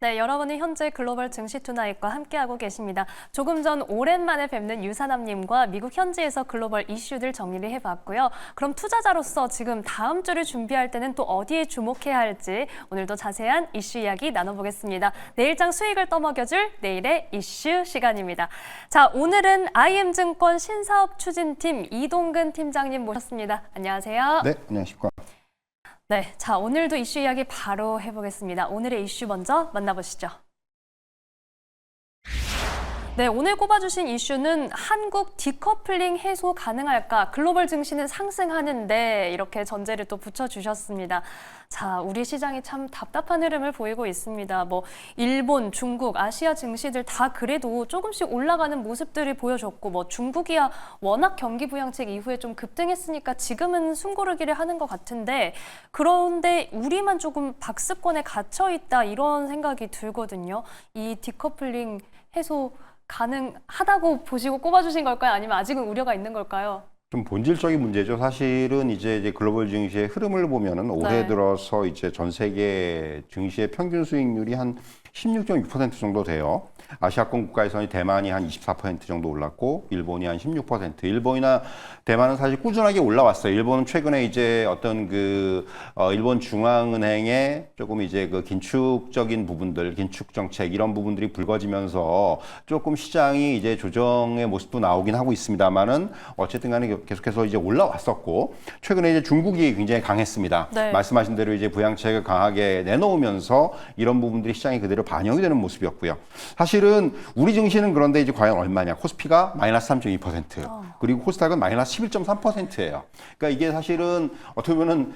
네, 여러분은 현재 글로벌 증시 투나잇과 함께하고 계십니다. 조금 전 오랜만에 뵙는 유사남님과 미국 현지에서 글로벌 이슈들 정리를 해봤고요. 그럼 투자자로서 지금 다음 주를 준비할 때는 또 어디에 주목해야 할지 오늘도 자세한 이슈 이야기 나눠보겠습니다. 내일장 수익을 떠먹여줄 내일의 이슈 시간입니다. 자, 오늘은 IM증권 신사업 추진팀 이동근 팀장님 모셨습니다. 안녕하세요. 네, 안녕하십니까. 네, 자, 오늘도 이슈 이야기 바로 해보겠습니다. 오늘의 이슈 먼저 만나보시죠. 네, 오늘 꼽아주신 이슈는 한국 디커플링 해소 가능할까? 글로벌 증시는 상승하는데 이렇게 전제를 또 붙여주셨습니다. 자, 우리 시장이 참 답답한 흐름을 보이고 있습니다. 뭐 일본, 중국, 아시아 증시들 다 그래도 조금씩 올라가는 모습들을 보여줬고 뭐 중국이야 워낙 경기 부양책 이후에 좀 급등했으니까 지금은 숨고르기를 하는 것 같은데 그런데 우리만 조금 박스권에 갇혀 있다 이런 생각이 들거든요. 이 디커플링 해소 가능하다고 보시고 꼽아주신 걸까요? 아니면 아직은 우려가 있는 걸까요? 좀 본질적인 문제죠. 사실은 이제 글로벌 증시의 흐름을 보면은 올해 들어서 이제 전 세계 증시의 평균 수익률이 한 16.6% 정도 돼요. 아시아권 국가에서는 대만이 한 24% 정도 올랐고 일본이 한 16%. 일본이나 대만은 사실 꾸준하게 올라왔어요. 일본은 최근에 이제 어떤 일본 중앙은행의 조금 이제 긴축적인 부분들, 긴축 정책 이런 부분들이 불거지면서 조금 시장이 이제 조정의 모습도 나오긴 하고 있습니다만은 어쨌든 간에 계속해서 이제 올라왔었고 최근에 이제 중국이 굉장히 강했습니다. 네. 말씀하신 대로 이제 부양책을 강하게 내놓으면서 이런 부분들이 시장에 그대로 반영이 되는 모습이었고요. 사실은 우리 증시는 그런데 이제 과연 얼마냐? 코스피가 마이너스 3.2%, 그리고 코스닥은 마이너스 11.3%예요. 그러니까 이게 사실은 어떻게 보면은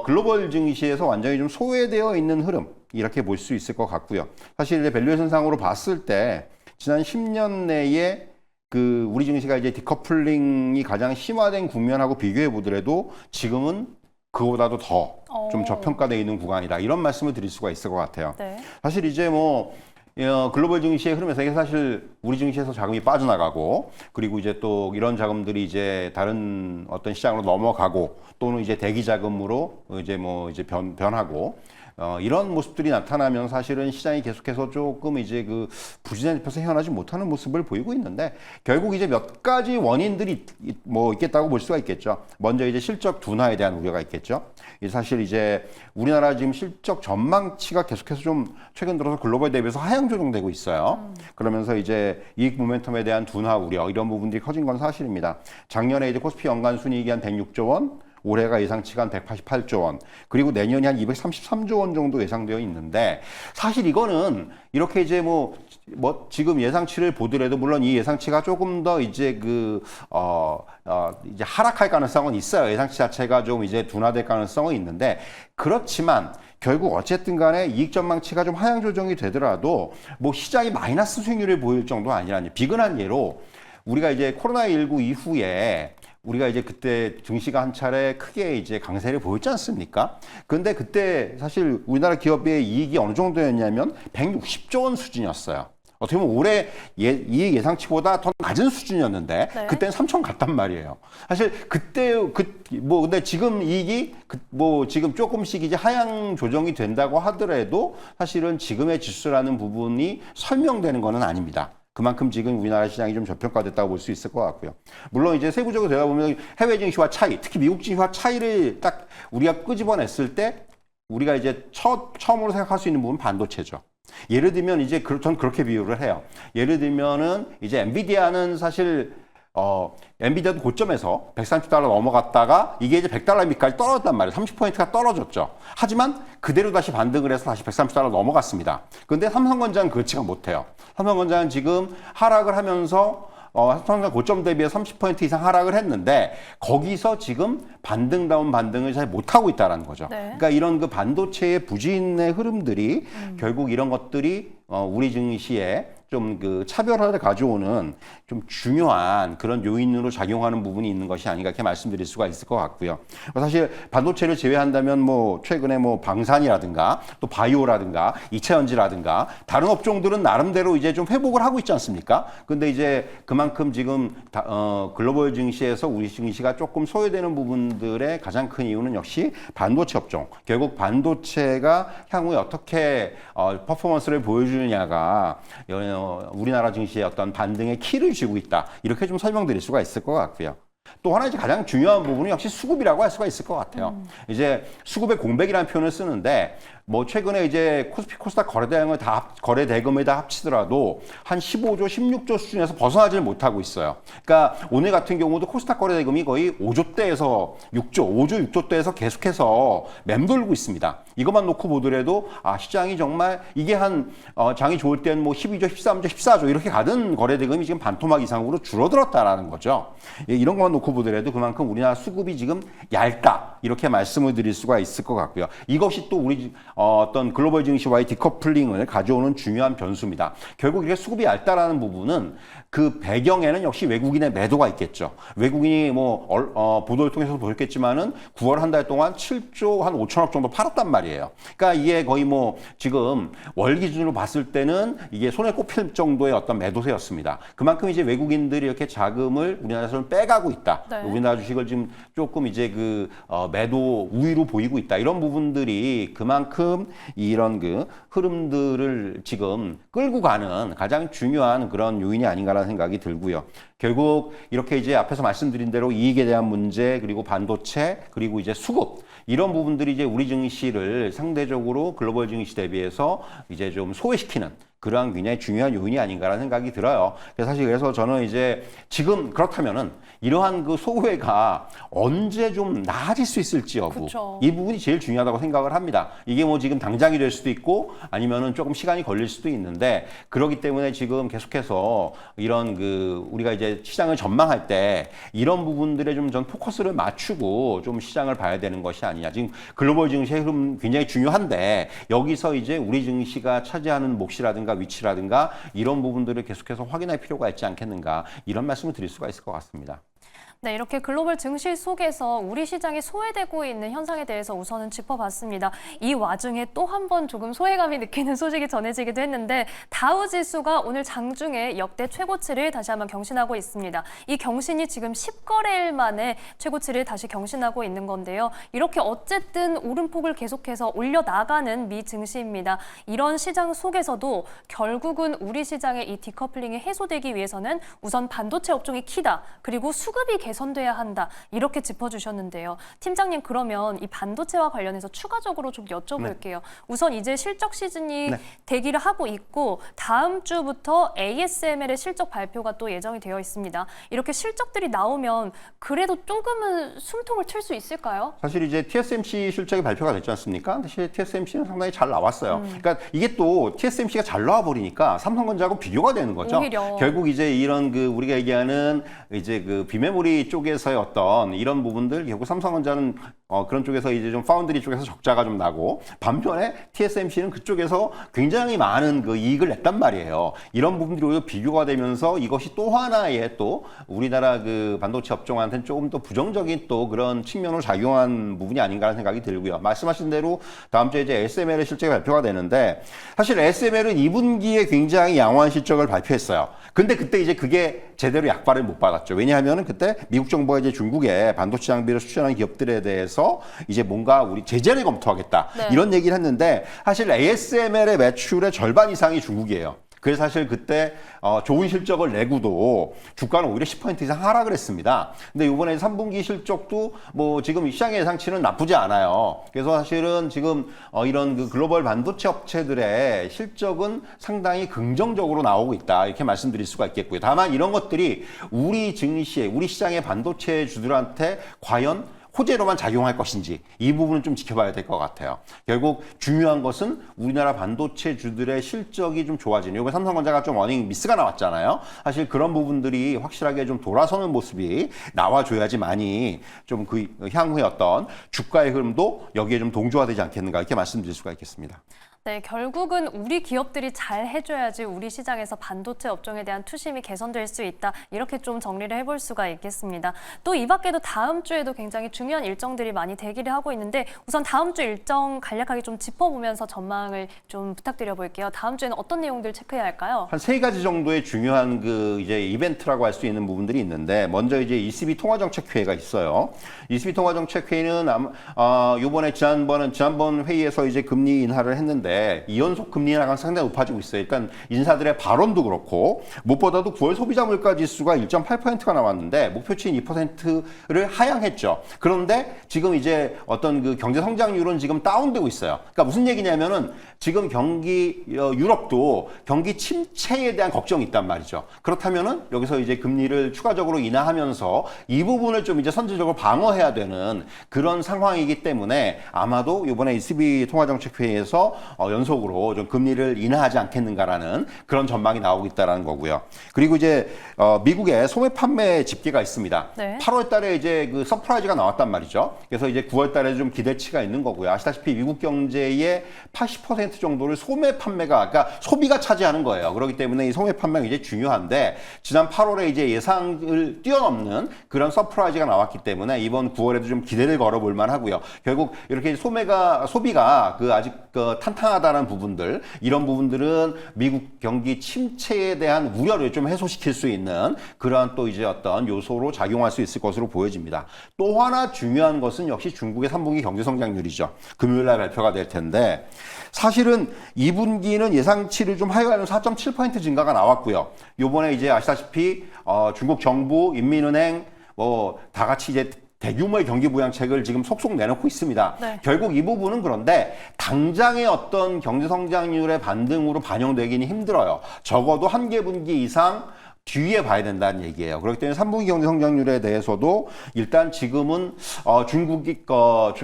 글로벌 증시에서 완전히 좀 소외되어 있는 흐름 이렇게 볼 수 있을 것 같고요. 사실 이제 밸류에이션상으로 봤을 때 지난 10년 내에 우리 증시가 이제 디커플링이 가장 심화된 국면하고 비교해 보더라도 지금은 그거보다도 더 좀 저평가되어 있는 구간이다. 이런 말씀을 드릴 수가 있을 것 같아요. 네. 사실 이제 글로벌 증시의 흐름에서 이게 사실 우리 증시에서 자금이 빠져나가고 그리고 이제 또 이런 자금들이 이제 다른 어떤 시장으로 넘어가고 또는 이제 대기 자금으로 이제 변하고 이런 모습들이 나타나면 사실은 시장이 계속해서 조금 이제 부진한 늪에서 헤어나지 못하는 모습을 보이고 있는데 결국 이제 몇 가지 원인들이 있겠다고 볼 수가 있겠죠. 먼저 이제 실적 둔화에 대한 우려가 있겠죠. 사실 이제 우리나라 지금 실적 전망치가 계속해서 좀 최근 들어서 글로벌 대비해서 하향 조정되고 있어요. 그러면서 이제 이익 모멘텀에 대한 둔화 우려 이런 부분들이 커진 건 사실입니다. 작년에 이제 코스피 연간 순이익이 한 106조 원, 올해가 예상치가 한 188조 원, 그리고 내년이 한 233조 원 정도 예상되어 있는데 사실 이거는 이렇게 이제 지금 예상치를 보더라도 물론 이 예상치가 조금 더 이제 이제 하락할 가능성은 있어요. 예상치 자체가 좀 이제 둔화될 가능성은 있는데 그렇지만 결국 어쨌든 간에 이익 전망치가 좀 하향 조정이 되더라도 시장이 마이너스 수익률을 보일 정도가 아니라 비근한 예로 우리가 이제 코로나19 이후에 우리가 이제 그때 증시가 한 차례 크게 이제 강세를 보였지 않습니까? 근데 그때 사실 우리나라 기업의 이익이 어느 정도였냐면 160조 원 수준이었어요. 어떻게 보면 올해 이익 예상치보다 더 낮은 수준이었는데 네. 그때는 3천 갔단 말이에요. 사실 그때 근데 지금 이익이 지금 조금씩 이제 하향 조정이 된다고 하더라도 사실은 지금의 지수라는 부분이 설명되는 거는 아닙니다. 그만큼 지금 우리나라 시장이 좀 저평가됐다고 볼 수 있을 것 같고요. 물론 이제 세부적으로 들어가보면 해외 증시와 차이, 특히 미국 증시와 차이를 딱 우리가 끄집어냈을 때 우리가 이제 처음으로 생각할 수 있는 부분은 반도체죠. 예를 들면 이제 전 그렇게 비유를 해요. 예를 들면은 이제 엔비디아는 사실 엔비디아도 고점에서 130달러 넘어갔다가 이게 이제 100달러 밑까지 떨어졌단 말이에요. 30%가 떨어졌죠. 하지만 그대로 다시 반등을 해서 다시 130달러 넘어갔습니다. 그런데 삼성전자는 그렇지가 못해요. 삼성전자는 지금 하락을 하면서 삼성전자 고점 대비해 30% 이상 하락을 했는데 거기서 지금 반등다운 반등을 잘 못하고 있다는 거죠. 네. 그러니까 이런 반도체의 부진의 흐름들이 결국 이런 것들이 우리 증시에 좀 그 차별화를 가져오는 좀 중요한 그런 요인으로 작용하는 부분이 있는 것이 아닌가 이렇게 말씀드릴 수가 있을 것 같고요. 사실 반도체를 제외한다면 뭐 최근에 뭐 방산이라든가 또 바이오라든가 이차전지라든가 다른 업종들은 나름대로 이제 좀 회복을 하고 있지 않습니까? 근데 이제 그만큼 지금 글로벌 증시에서 우리 증시가 조금 소외되는 부분들의 가장 큰 이유는 역시 반도체 업종. 결국 반도체가 향후에 어떻게 퍼포먼스를 보여주느냐가 우리나라 증시의 어떤 반등의 키를 쥐고 있다. 이렇게 좀 설명드릴 수가 있을 것 같고요. 또 하나 이제 가장 중요한 부분은 역시 수급이라고 할 수가 있을 것 같아요. 이제 수급의 공백이라는 표현을 쓰는데 뭐 최근에 이제 코스피 코스닥 거래 대금을 다 합치더라도 한 15조, 16조 수준에서 벗어나질 못하고 있어요. 그러니까 오늘 같은 경우도 코스닥 거래 대금이 거의 5조대에서 6조, 5조, 6조대에서 계속해서 맴돌고 있습니다. 이것만 놓고 보더라도 시장이 정말 이게 한 장이 좋을 때는 뭐 12조, 13조, 14조 이렇게 가던 거래 대금이 지금 반토막 이상으로 줄어들었다라는 거죠. 이런 것만 놓고 보더라도 그만큼 우리나라 수급이 지금 얇다 이렇게 말씀을 드릴 수가 있을 것 같고요. 이것이 또 우리 어떤 글로벌 증시와의 디커플링을 가져오는 중요한 변수입니다. 결국 이렇게 수급이 얇다라는 부분은 그 배경에는 역시 외국인의 매도가 있겠죠. 외국인이 뭐 보도를 통해서 보셨겠지만은 9월 한 달 동안 7조 한 5천억 정도 팔았단 말이에요. 그러니까 이게 거의 뭐 지금 월 기준으로 봤을 때는 이게 손에 꼽힐 정도의 어떤 매도세였습니다. 그만큼 이제 외국인들이 이렇게 자금을 우리나라에서 빼가고 있다. 네. 우리나라 주식을 지금 조금 이제 매도 우위로 보이고 있다. 이런 부분들이 그만큼 이런 그 흐름들을 지금 끌고 가는 가장 중요한 그런 요인이 아닌가라는 생각이 들고요. 결국 이렇게 이제 앞에서 말씀드린 대로 이익에 대한 문제 그리고 반도체 그리고 이제 수급 이런 부분들이 이제 우리 증시를 상대적으로 글로벌 증시 대비해서 이제 좀 소외시키는 그러한 굉장히 중요한 요인이 아닌가라는 생각이 들어요. 그래서 저는 이제 지금 그렇다면은 이러한 그 소외가 언제 좀 나아질 수 있을지 여부 그쵸. 이 부분이 제일 중요하다고 생각을 합니다. 이게 뭐 지금 당장이 될 수도 있고 아니면은 조금 시간이 걸릴 수도 있는데 그렇기 때문에 지금 계속해서 이런 우리가 이제 시장을 전망할 때 이런 부분들에 좀 전 포커스를 맞추고 좀 시장을 봐야 되는 것이 아니냐. 지금 글로벌 증시의 흐름 굉장히 중요한데 여기서 이제 우리 증시가 차지하는 몫이라든가 위치라든가 이런 부분들을 계속해서 확인할 필요가 있지 않겠는가 이런 말씀을 드릴 수가 있을 것 같습니다. 네, 이렇게 글로벌 증시 속에서 우리 시장이 소외되고 있는 현상에 대해서 우선은 짚어봤습니다. 이 와중에 또 한 번 조금 소외감이 느끼는 소식이 전해지기도 했는데 다우 지수가 오늘 장중에 역대 최고치를 다시 한번 경신하고 있습니다. 이 경신이 지금 10거래일 만에 최고치를 다시 경신하고 있는 건데요. 이렇게 어쨌든 오름폭을 계속해서 올려나가는 미 증시입니다. 이런 시장 속에서도 결국은 우리 시장의 이 디커플링이 해소되기 위해서는 우선 반도체 업종이 키다. 그리고 수급이 개선돼야 한다. 이렇게 짚어주셨는데요. 팀장님 그러면 이 반도체와 관련해서 추가적으로 좀 여쭤볼게요. 네. 우선 이제 실적 시즌이 대기를 하고 있고 다음 주부터 ASML의 실적 발표가 또 예정이 되어 있습니다. 이렇게 실적들이 나오면 그래도 조금은 숨통을 튈 수 있을까요? 사실 이제 TSMC 실적이 발표가 됐지 않습니까? 사실 TSMC는 상당히 잘 나왔어요. 그러니까 이게 또 TSMC가 잘 나와 버리니까 삼성전자하고 비교가 되는 거죠. 오히려. 결국 이제 이런 우리가 얘기하는 이제 비메모리 쪽에서의 어떤 이런 부분들 결국 삼성전자는 그런 쪽에서 이제 좀 파운드리 쪽에서 적자가 좀 나고 반면에 TSMC는 그쪽에서 굉장히 많은 이익을 냈단 말이에요. 이런 부분들이 오히려 비교가 되면서 이것이 또 하나의 또 우리나라 반도체 업종한테는 조금 더 부정적인 또 그런 측면으로 작용한 부분이 아닌가라는 생각이 들고요. 말씀하신 대로 다음 주에 이제 SML의 실적이 발표가 되는데 사실 SML은 2분기에 굉장히 양호한 실적을 발표했어요. 근데 그때 이제 그게 제대로 약발을 못 받았죠. 왜냐하면은 그때 미국 정부가 이제 중국에 반도체 장비를 수출하는 기업들에 대해서 이제 뭔가 우리 제재를 검토하겠다. 네. 이런 얘기를 했는데 사실 ASML의 매출의 절반 이상이 중국이에요. 그래서 사실 그때 좋은 실적을 내고도 주가는 오히려 10% 이상 하락을 했습니다. 근데 이번에 3분기 실적도 뭐 지금 시장의 예상치는 나쁘지 않아요. 그래서 사실은 지금 이런 글로벌 반도체 업체들의 실적은 상당히 긍정적으로 나오고 있다. 이렇게 말씀드릴 수가 있겠고요. 다만 이런 것들이 우리 증시에, 우리 시장의 반도체 주들한테 과연 호재로만 작용할 것인지 이 부분은 좀 지켜봐야 될 것 같아요. 결국 중요한 것은 우리나라 반도체 주들의 실적이 좀 좋아지는. 이번 삼성전자가 좀 어닝 미스가 나왔잖아요. 사실 그런 부분들이 확실하게 좀 돌아서는 모습이 나와줘야지만이 좀 향후의 어떤 주가의 흐름도 여기에 좀 동조화되지 않겠는가 이렇게 말씀드릴 수가 있겠습니다. 네, 결국은 우리 기업들이 잘 해줘야지 우리 시장에서 반도체 업종에 대한 투심이 개선될 수 있다. 이렇게 좀 정리를 해볼 수가 있겠습니다. 또 이 밖에도 다음 주에도 굉장히 중요한 일정들이 많이 대기를 하고 있는데 우선 다음 주 일정 간략하게 좀 짚어보면서 전망을 좀 부탁드려 볼게요. 다음 주에는 어떤 내용들 체크해야 할까요? 한 세 가지 정도의 중요한 그 이제 이벤트라고 할 수 있는 부분들이 있는데 먼저 이제 ECB 통화정책회의가 있어요. ECB 통화정책회의는 이번에 지난번 회의에서 이제 금리 인하를 했는데 2연속 금리 인하가 상당히 높아지고 있어요. 일단 인사들의 발언도 그렇고 무엇보다도 9월 소비자 물가 지수가 1.8%가 나왔는데 목표치인 2%를 하향했죠. 그런데 지금 이제 어떤 그 경제 성장률은 지금 다운되고 있어요. 그러니까 무슨 얘기냐면은 지금 유럽도 경기 침체에 대한 걱정이 있단 말이죠. 그렇다면은 여기서 이제 금리를 추가적으로 인하하면서 이 부분을 좀 이제 선제적으로 방어해야 되는 그런 상황이기 때문에 아마도 이번에 ECB 통화정책회의에서 연속으로 좀 금리를 인하하지 않겠는가라는 그런 전망이 나오고 있다는 거고요. 그리고 이제 미국의 소매 판매 집계가 있습니다. 네. 8월 달에 이제 그 서프라이즈가 나왔단 말이죠. 그래서 이제 9월 달에 좀 기대치가 있는 거고요. 아시다시피 미국 경제의 80% 정도를 소매 판매가, 그러니까 소비가 차지하는 거예요. 그렇기 때문에 이 소매 판매가 이제 중요한데 지난 8월에 이제 예상을 뛰어넘는 그런 서프라이즈가 나왔기 때문에 이번 9월에도 좀 기대를 걸어볼 만하고요. 결국 이렇게 소비가 그 아직 탄탄하다는 부분들, 이런 부분들은 미국 경기 침체에 대한 우려를 좀 해소시킬 수 있는 그러한 또 이제 어떤 요소로 작용할 수 있을 것으로 보여집니다. 또 하나 중요한 것은 역시 중국의 3분기 경제 성장률이죠. 금요일 날 발표가 될 텐데 사실은 2분기는 예상치를 좀 하회하는 4.7% 증가가 나왔고요. 요번에 이제 아시다시피 중국 정부, 인민은행 다 같이 이제 대규모의 경기 부양책을 지금 속속 내놓고 있습니다. 네. 결국 이 부분은 그런데 당장의 어떤 경제 성장률의 반등으로 반영되기는 힘들어요. 적어도 한 개 분기 이상 뒤에 봐야 된다는 얘기예요. 그렇기 때문에 3분기 경제 성장률에 대해서도 일단 지금은 중국이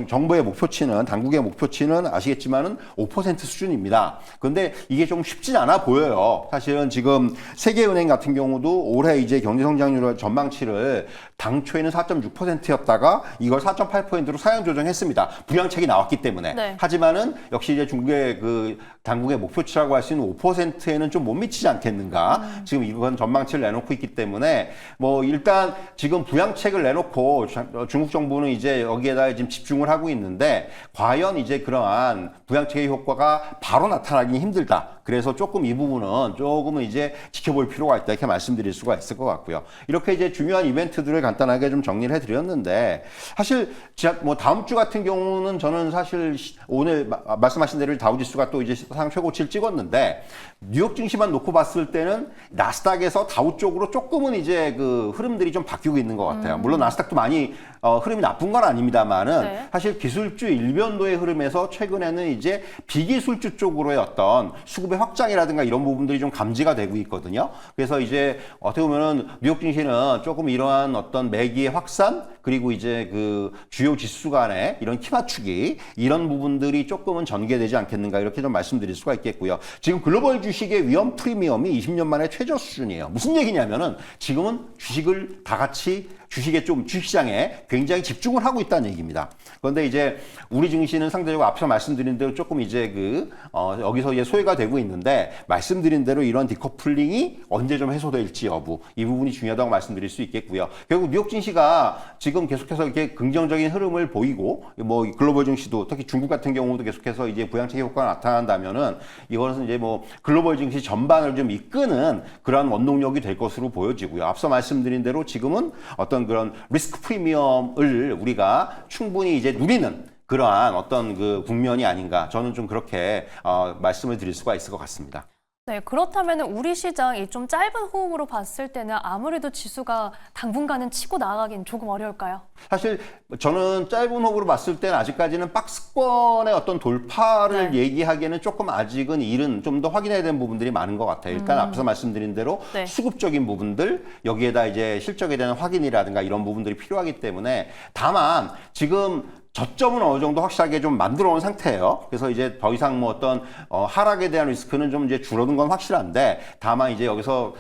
정부의 목표치는, 당국의 목표치는 아시겠지만은 5% 수준입니다. 그런데 이게 좀 쉽진 않아 보여요. 사실은 지금 세계은행 같은 경우도 올해 이제 경제 성장률 전망치를 당초에는 4.6%였다가 이걸 4.8%로 사양 조정했습니다. 부양책이 나왔기 때문에. 네. 하지만은 역시 이제 중국의 그 당국의 목표치라고 할 수 있는 5%에는 좀 못 미치지 않겠는가. 지금 이건 전망치를 내놓고 있기 때문에 일단 지금 부양책을 내놓고 중국 정부는 이제 여기에다 지금 집중을 하고 있는데 과연 이제 그러한 부양책의 효과가 바로 나타나기 힘들다. 그래서 조금 이 부분은 조금은 이제 지켜볼 필요가 있다 이렇게 말씀드릴 수가 있을 것 같고요. 이렇게 이제 중요한 이벤트들을 간단하게 좀 정리를 해드렸는데 사실 다음 주 같은 경우는 저는 사실 오늘 말씀하신 대로 다우지수가 또 이제 사상 최고치를 찍었는데 뉴욕 증시만 놓고 봤을 때는 나스닥에서 다우 쪽으로 조금은 이제 그 흐름들이 좀 바뀌고 있는 것 같아요. 물론 나스닥도 많이 흐름이 나쁜 건 아닙니다만은 네. 사실 기술주 일변도의 흐름에서 최근에는 이제 비기술주 쪽으로의 어떤 수급의 확장이라든가 이런 부분들이 좀 감지가 되고 있거든요. 그래서 이제 어떻게 보면은 뉴욕 증시는 조금 이러한 어떤 매기의 확산 그리고 이제 그 주요 지수 간의 이런 키 맞추기 이런 부분들이 조금은 전개되지 않겠는가 이렇게 좀 말씀드릴 수가 있겠고요. 지금 글로벌 주식의 위험 프리미엄이 20년 만에 최저 수준이에요. 무슨 얘기냐면은 지금은 주식을 다 같이 주식시장에 굉장히 집중을 하고 있다는 얘기입니다. 그런데 이제 우리 증시는 상대적으로 앞서 말씀드린 대로 조금 이제 여기서 이제 소외가 되고 있는데 말씀드린 대로 이런 디커플링이 언제 좀 해소될지 여부 이 부분이 중요하다고 말씀드릴 수 있겠고요. 결국 뉴욕 증시가 지금 계속해서 이렇게 긍정적인 흐름을 보이고 글로벌 증시도 특히 중국 같은 경우도 계속해서 이제 부양책 효과가 나타난다면은 이것은 이제 글로벌 증시 전반을 좀 이끄는 그러한 원동력이 될 것으로 보여지고요. 앞서 말씀드린 대로 지금은 어떤 그런 리스크 프리미엄을 우리가 충분히 이제 누리는 그러한 어떤 그 국면이 아닌가 저는 좀 그렇게 말씀을 드릴 수가 있을 것 같습니다. 네, 그렇다면 우리 시장이 좀 짧은 호흡으로 봤을 때는 아무래도 지수가 당분간은 치고 나가긴 조금 어려울까요? 사실 저는 짧은 호흡으로 봤을 때는 아직까지는 박스권의 어떤 돌파를 얘기하기에는 조금 아직은 이른 좀 더 확인해야 되는 부분들이 많은 것 같아요. 일단 앞서 말씀드린 대로 네. 수급적인 부분들 여기에다 이제 실적에 대한 확인이라든가 이런 부분들이 필요하기 때문에 다만 지금 저점은 어느 정도 확실하게 좀 만들어 놓은 상태예요. 그래서 이제 더 이상 뭐 어떤 하락에 대한 리스크는 좀 이제 줄어든 건 확실한데, 다만 이제 여기서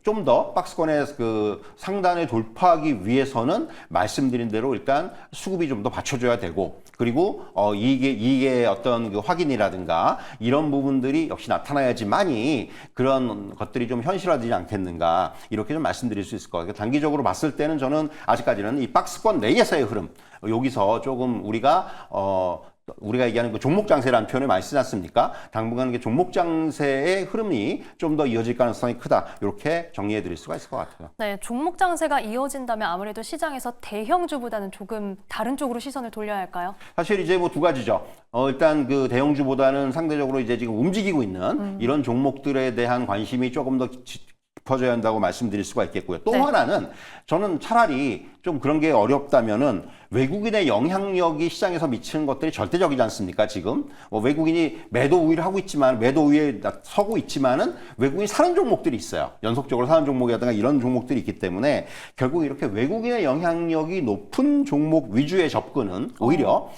좀 더 박스권의 그 상단을 돌파하기 위해서는 말씀드린 대로 일단 수급이 좀 더 받쳐줘야 되고, 그리고 이게 어떤 그 확인이라든가 이런 부분들이 역시 나타나야지만이 그런 것들이 좀 현실화되지 않겠는가, 이렇게 좀 말씀드릴 수 있을 것 같아요. 단기적으로 봤을 때는 저는 아직까지는 이 박스권 내에서의 흐름, 여기서 조금 우리가 얘기하는 그 종목 장세라는 표현을 많이 쓰지 않습니까? 당분간 그 종목 장세의 흐름이 좀 더 이어질 가능성이 크다, 이렇게 정리해 드릴 수가 있을 것 같아요. 네, 종목 장세가 이어진다면 아무래도 시장에서 대형주보다는 조금 다른 쪽으로 시선을 돌려야 할까요? 사실 이제 뭐 두 가지죠. 일단 그 대형주보다는 상대적으로 이제 지금 움직이고 있는 이런 종목들에 대한 관심이 조금 더 깊어져야 한다고 말씀드릴 수가 있겠고요. 또 네. 하나는 저는 차라리 좀 그런 게 어렵다면은 외국인의 영향력이 시장에서 미치는 것들이 절대적이지 않습니까? 지금 외국인이 매도 우위를 하고 있지만, 매도 우위에 서고 있지만은 외국인이 사는 종목들이 있어요. 연속적으로 사는 종목이라든가 이런 종목들이 있기 때문에 결국 이렇게 외국인의 영향력이 높은 종목 위주의 접근은 오히려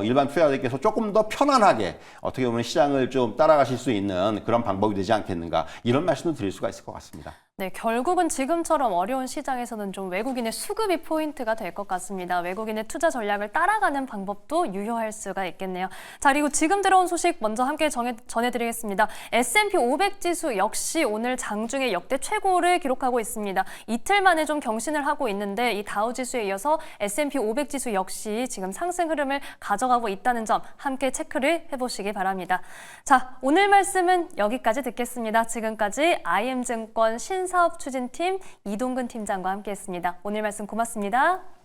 일반 투자자들께서 조금 더 편안하게 어떻게 보면 시장을 좀 따라가실 수 있는 그런 방법이 되지 않겠는가, 이런 말씀을 드릴 수가 있을 것 같습니다. 네, 결국은 지금처럼 어려운 시장에서는 좀 외국인의 수급이 포인트가 될 것 같습니다. 외국인의 투자 전략을 따라가는 방법도 유효할 수가 있겠네요. 자, 그리고 지금 들어온 소식 먼저 함께 전해드리겠습니다. S&P 500 지수 역시 오늘 장중에 역대 최고를 기록하고 있습니다. 이틀 만에 좀 경신을 하고 있는데, 이 다우 지수에 이어서 S&P 500 지수 역시 지금 상승 흐름을 가져가고 있다는 점 함께 체크를 해보시기 바랍니다. 자, 오늘 말씀은 여기까지 듣겠습니다. 지금까지 IM증권 신사업 추진팀 이동근 팀장과 함께했습니다. 오늘 말씀 고맙습니다.